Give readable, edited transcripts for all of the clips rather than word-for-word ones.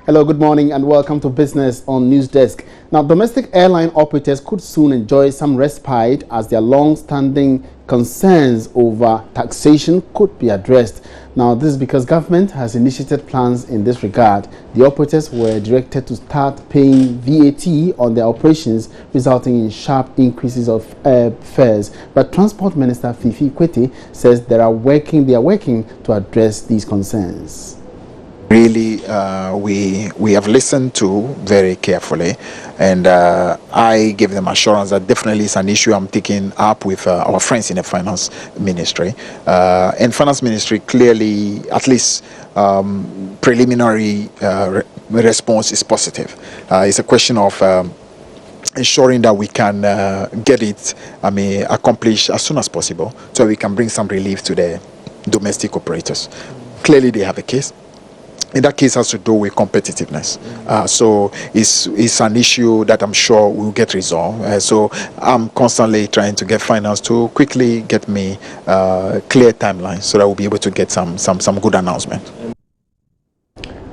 Hello, good morning and welcome to Business on News Desk. Now, domestic airline operators could soon enjoy some respite as their long-standing concerns over taxation could be addressed. Now, this is because government has initiated plans in this regard. The operators were directed to start paying VAT on their operations, resulting in sharp increases of fares. But Transport Minister Fifi Kwete says they are working to address these concerns. Really, we have listened to very carefully, and I give them assurance that definitely it's an issue I'm taking up with our friends in the Finance Ministry. And Finance Ministry clearly, at least preliminary response is positive. It's a question of ensuring that we can get it, accomplished as soon as possible, so we can bring some relief to the domestic operators. Clearly, they have a case. In that case, has to do with competitiveness. So it's an issue that I'm sure will get resolved. So I'm constantly trying to get finance to quickly get me clear timelines so that we'll be able to get some good announcement.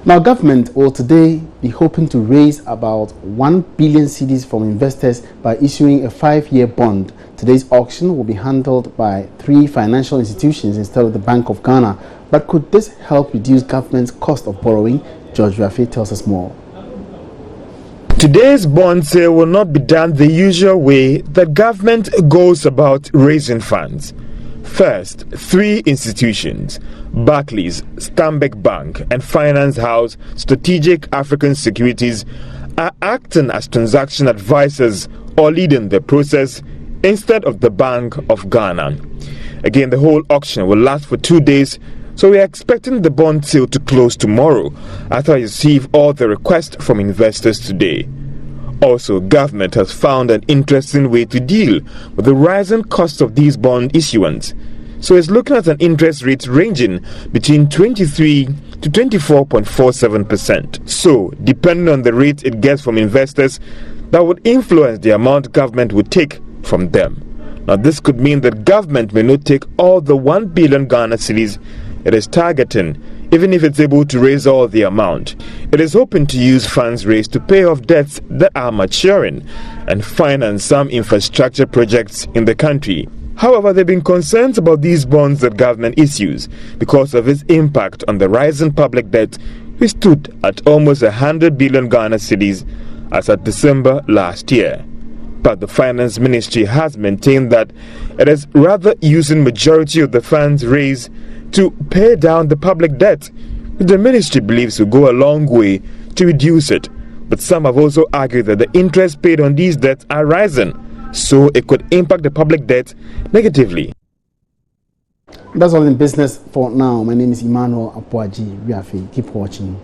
Now, government will today be hoping to raise about 1 billion cedis from investors by issuing a 5-year bond. Today's auction will be handled by 3 financial institutions instead of the Bank of Ghana. But could this help reduce government's cost of borrowing? George Rafi tells us more. Today's bond sale will not be done the usual way that government goes about raising funds. First, 3 institutions, Barclays, Stanbic Bank and Finance House Strategic African Securities, are acting as transaction advisors or leading the process instead of the Bank of Ghana. Again, the whole auction will last for 2 days, so we are expecting the bond sale to close tomorrow after I receive all the requests from investors today. Also, government has found an interesting way to deal with the rising cost of these bond issuance. So it's looking at an interest rate ranging between 23 to 24.47%. So, depending on the rate it gets from investors, that would influence the amount government would take from them. Now, this could mean that government may not take all the 1 billion Ghana cedis it is targeting, even if it's able to raise all the amount. It is hoping to use funds raised to pay off debts that are maturing and finance some infrastructure projects in the country. However, there have been concerns about these bonds that government issues because of its impact on the rising public debt, which stood at almost 100 billion Ghana cedis as at December last year. But the Finance Ministry has maintained that it is rather using majority of the funds raised to pay down the public debt, which the ministry believes will go a long way to reduce it. But some have also argued that the interest paid on these debts are rising, so it could impact the public debt negatively. That's all in business for now. My name is Emmanuel Apuaji. Keep watching.